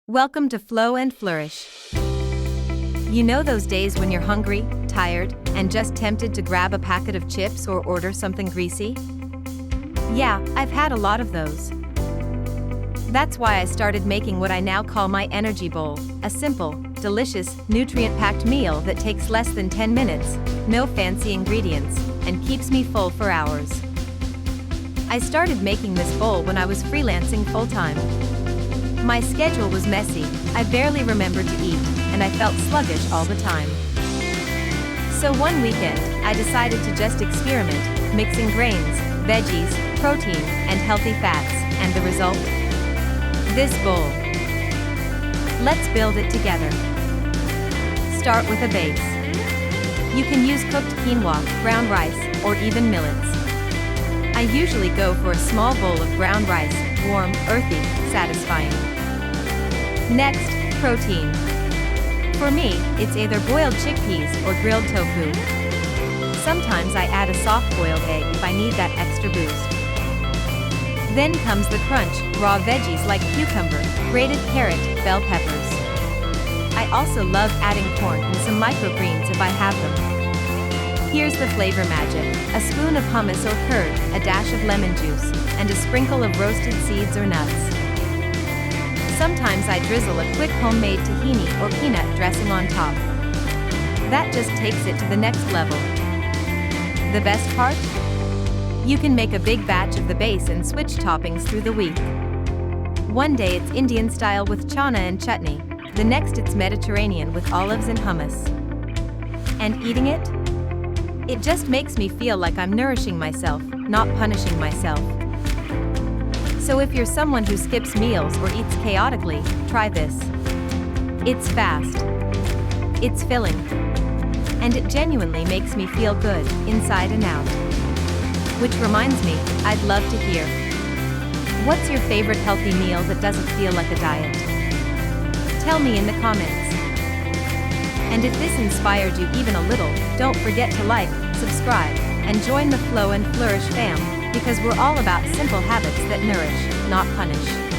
Welcome to Flow and Flourish. You know those days when you're hungry, tired, and just tempted to grab a packet of chips or order something greasy? Yeah, I've had a lot of those. That's why I started making what I now call my energy bowl, a simple, delicious, nutrient-packed meal that takes less than 10 minutes, no fancy ingredients, and keeps me full for hours. I started making this bowl when I was freelancing full-time. My schedule was messy, I barely remembered to eat, and I felt sluggish all the time. So one weekend, I decided to just experiment, mixing grains, veggies, protein, and healthy fats, and the result? This bowl. Let's build it together. Start with a base. You can use cooked quinoa, brown rice, or even millets. I usually go for a small bowl of brown rice, warm, earthy, satisfying. Next, protein. For me, it's either boiled chickpeas or grilled tofu. Sometimes I add a soft-boiled egg if I need that extra boost. Then comes the crunch, raw veggies like cucumber, grated carrot, bell peppers. I also love adding corn and some microgreens if I have them. Here's the flavor magic: a spoon of hummus or curd, a dash of lemon juice, and a sprinkle of roasted seeds or nuts. Sometimes I drizzle a quick homemade tahini or peanut dressing on top. That just takes it to the next level. The best part? You can make a big batch of the base and switch toppings through the week. One day it's Indian style with chana and chutney, the next it's Mediterranean with olives and hummus. And eating it? It just makes me feel like I'm nourishing myself, not punishing myself. So if you're someone who skips meals or eats chaotically, try this. It's fast. It's filling. And it genuinely makes me feel good, inside and out. Which reminds me, I'd love to hear. What's your favorite healthy meal that doesn't feel like a diet? Tell me in the comments. And if this inspired you even a little, don't forget to like, subscribe, and join the Flow and Flourish fam, because we're all about simple habits that nourish, not punish.